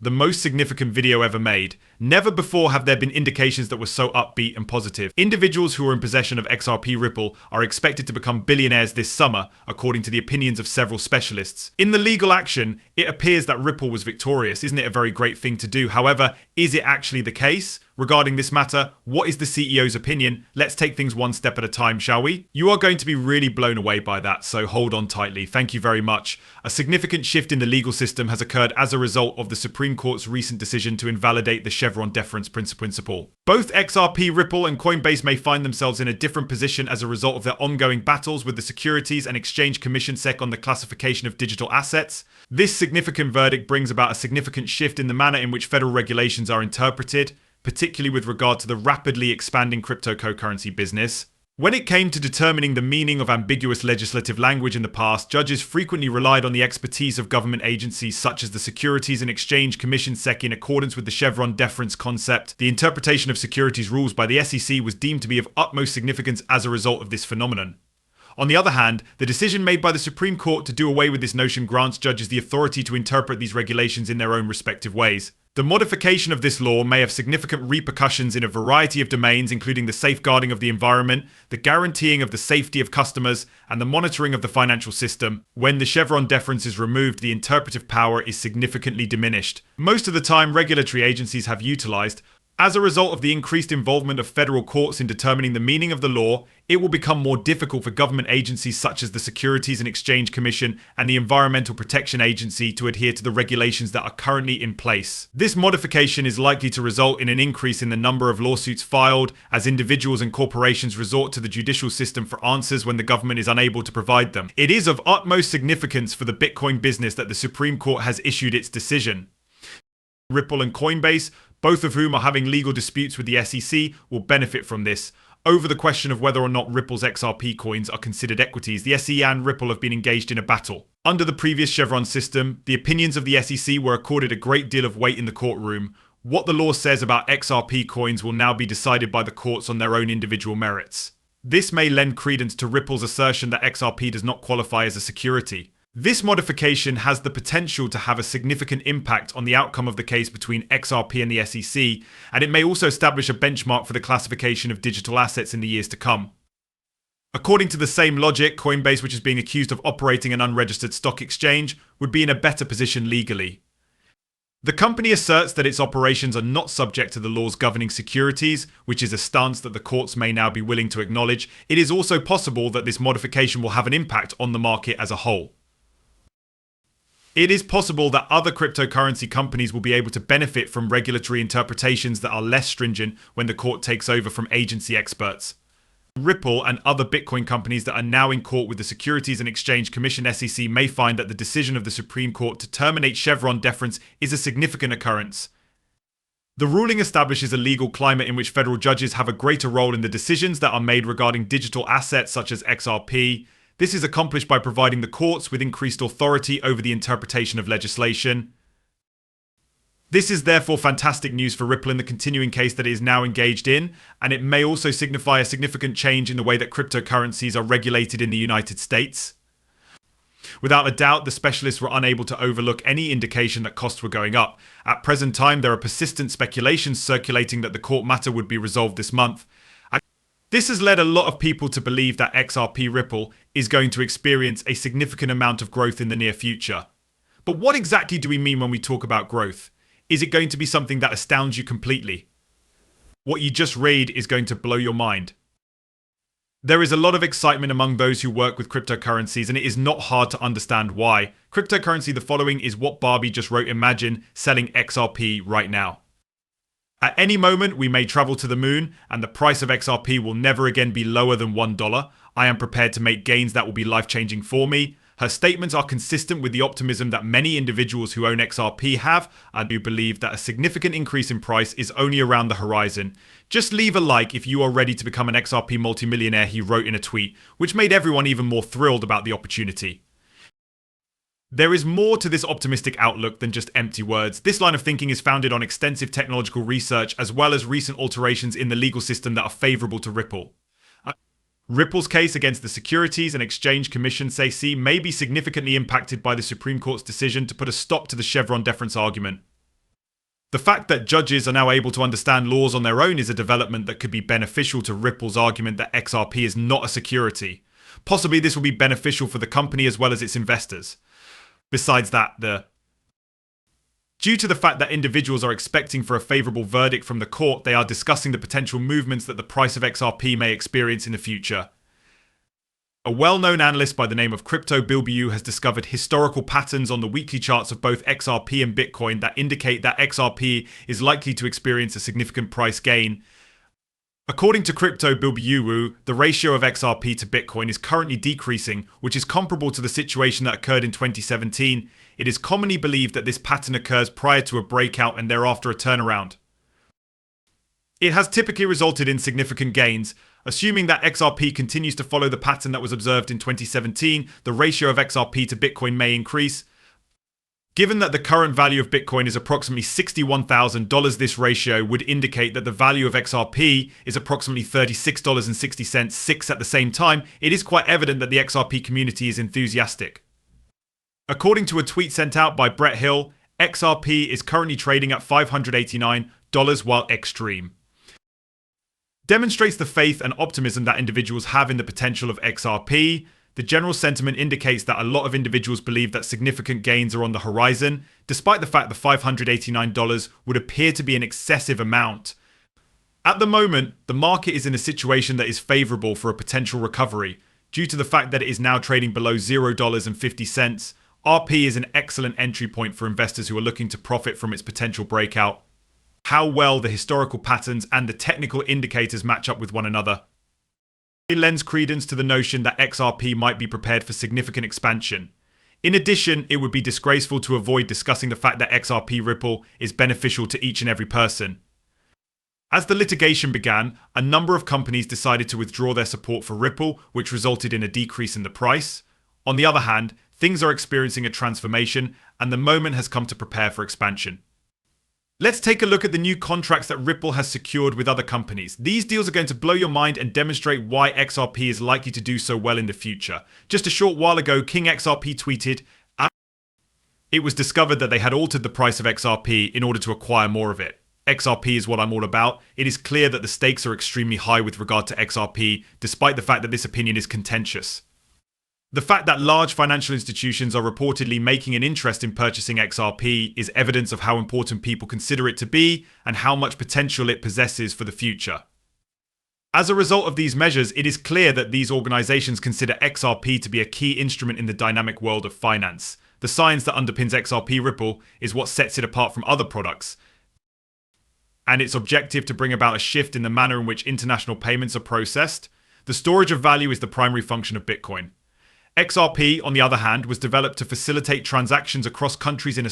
the most significant video ever made. Never before have there been indications that were so upbeat and positive. Individuals who are in possession of XRP Ripple are expected to become billionaires this summer, according to the opinions of several specialists. In the legal action, it appears that Ripple was victorious. Isn't it a very great thing to do? However, is it actually the case? Regarding this matter, what is the CEO's opinion? Let's take things one step at a time, shall we? You are going to be really blown away by that, so hold on tightly. Thank you very much. A significant shift in the legal system has occurred as a result of the Supreme Court's recent decision to invalidate the Chevron deference principle. Both XRP Ripple and Coinbase may find themselves in a different position as a result of their ongoing battles with the Securities and Exchange Commission (SEC) on the classification of digital assets. This significant verdict brings about a significant shift in the manner in which federal regulations are interpreted, particularly with regard to the rapidly expanding cryptocurrency business. When it came to determining the meaning of ambiguous legislative language in the past, judges frequently relied on the expertise of government agencies such as the Securities and Exchange Commission (SEC). In accordance with the Chevron deference concept, the interpretation of securities rules by the SEC was deemed to be of utmost significance as a result of this phenomenon. On the other hand, the decision made by the Supreme Court to do away with this notion grants judges the authority to interpret these regulations in their own respective ways. The modification of this law may have significant repercussions in a variety of domains, including the safeguarding of the environment, the guaranteeing of the safety of customers, and the monitoring of the financial system. When the Chevron deference is removed, the interpretive power is significantly diminished. Most of the time, regulatory agencies have utilized. As a result of the increased involvement of federal courts in determining the meaning of the law, it will become more difficult for government agencies such as the Securities and Exchange Commission and the Environmental Protection Agency to adhere to the regulations that are currently in place. This modification is likely to result in an increase in the number of lawsuits filed as individuals and corporations resort to the judicial system for answers when the government is unable to provide them. It is of utmost significance for the Bitcoin business that the Supreme Court has issued its decision. Ripple and Coinbase, both of whom are having legal disputes with the SEC, will benefit from this. Over the question of whether or not Ripple's XRP coins are considered equities, the SEC and Ripple have been engaged in a battle. Under the previous Chevron system, the opinions of the SEC were accorded a great deal of weight in the courtroom. What the law says about XRP coins will now be decided by the courts on their own individual merits. This may lend credence to Ripple's assertion that XRP does not qualify as a security. This modification has the potential to have a significant impact on the outcome of the case between XRP and the SEC, and it may also establish a benchmark for the classification of digital assets in the years to come. According to the same logic, Coinbase, which is being accused of operating an unregistered stock exchange, would be in a better position legally. The company asserts that its operations are not subject to the laws governing securities, which is a stance that the courts may now be willing to acknowledge. It is also possible that this modification will have an impact on the market as a whole. It is possible that other cryptocurrency companies will be able to benefit from regulatory interpretations that are less stringent when the court takes over from agency experts. Ripple and other Bitcoin companies that are now in court with the Securities and Exchange Commission (SEC) may find that the decision of the Supreme Court to terminate Chevron deference is a significant occurrence. The ruling establishes a legal climate in which federal judges have a greater role in the decisions that are made regarding digital assets such as XRP. This is accomplished by providing the courts with increased authority over the interpretation of legislation. This is therefore fantastic news for Ripple in the continuing case that it is now engaged in, and it may also signify a significant change in the way that cryptocurrencies are regulated in the United States. Without a doubt, the specialists were unable to overlook any indication that costs were going up. At present time, there are persistent speculations circulating that the court matter would be resolved this month. This has led a lot of people to believe that XRP Ripple is going to experience a significant amount of growth in the near future. But what exactly do we mean when we talk about growth? Is it going to be something that astounds you completely? What you just read is going to blow your mind. There is a lot of excitement among those who work with cryptocurrencies, and it is not hard to understand why. Cryptocurrency, the following is what Barbie just wrote. Imagine selling XRP right now. At any moment, we may travel to the moon, and the price of XRP will never again be lower than $1. I am prepared to make gains that will be life-changing for me. Her statements are consistent with the optimism that many individuals who own XRP have. I do believe that a significant increase in price is only around the horizon. Just leave a like if you are ready to become an XRP multimillionaire, he wrote in a tweet, which made everyone even more thrilled about the opportunity. There is more to this optimistic outlook than just empty words. This line of thinking is founded on extensive technological research as well as recent alterations in the legal system that are favorable to Ripple. Ripple's case against the Securities and Exchange Commission (SEC) may be significantly impacted by the Supreme Court's decision to put a stop to the Chevron deference argument. The fact that judges are now able to understand laws on their own is a development that could be beneficial to Ripple's argument that XRP is not a security. Possibly this will be beneficial for the company as well as its investors. Besides that, due to the fact that individuals are expecting for a favorable verdict from the court, they are discussing the potential movements that the price of XRP may experience in the future. A well-known analyst by the name of Crypto Bilbiu has discovered historical patterns on the weekly charts of both XRP and Bitcoin that indicate that XRP is likely to experience a significant price gain. According to Crypto Bilbiu, the ratio of XRP to Bitcoin is currently decreasing, which is comparable to the situation that occurred in 2017. It is commonly believed that this pattern occurs prior to a breakout and thereafter a turnaround. It has typically resulted in significant gains. Assuming that XRP continues to follow the pattern that was observed in 2017, the ratio of XRP to Bitcoin may increase. Given that the current value of Bitcoin is approximately $61,000, this ratio would indicate that the value of XRP is approximately $36.60 at the same time. It is quite evident that the XRP community is enthusiastic. According to a tweet sent out by Brett Hill, XRP is currently trading at $589 while extreme. Demonstrates the faith and optimism that individuals have in the potential of XRP. The general sentiment indicates that a lot of individuals believe that significant gains are on the horizon, despite the fact that $589 would appear to be an excessive amount. At the moment, the market is in a situation that is favorable for a potential recovery. Due to the fact that it is now trading below $0.50, RP is an excellent entry point for investors who are looking to profit from its potential breakout. How well the historical patterns and the technical indicators match up with one another. It lends credence to the notion that XRP might be prepared for significant expansion. In addition, it would be disgraceful to avoid discussing the fact that XRP Ripple is beneficial to each and every person. As the litigation began, a number of companies decided to withdraw their support for Ripple, which resulted in a decrease in the price. On the other hand, things are experiencing a transformation, and the moment has come to prepare for expansion. Let's take a look at the new contracts that Ripple has secured with other companies. These deals are going to blow your mind and demonstrate why XRP is likely to do so well in the future. Just a short while ago, King XRP tweeted, "It was discovered that they had altered the price of XRP in order to acquire more of it. XRP is what I'm all about. It is clear that the stakes are extremely high with regard to XRP, despite the fact that this opinion is contentious." The fact that large financial institutions are reportedly making an interest in purchasing XRP is evidence of how important people consider it to be and how much potential it possesses for the future. As a result of these measures, it is clear that these organizations consider XRP to be a key instrument in the dynamic world of finance. The science that underpins XRP Ripple is what sets it apart from other products, and its objective to bring about a shift in the manner in which international payments are processed. The storage of value is the primary function of Bitcoin. XRP, on the other hand, was developed to facilitate transactions across countries in a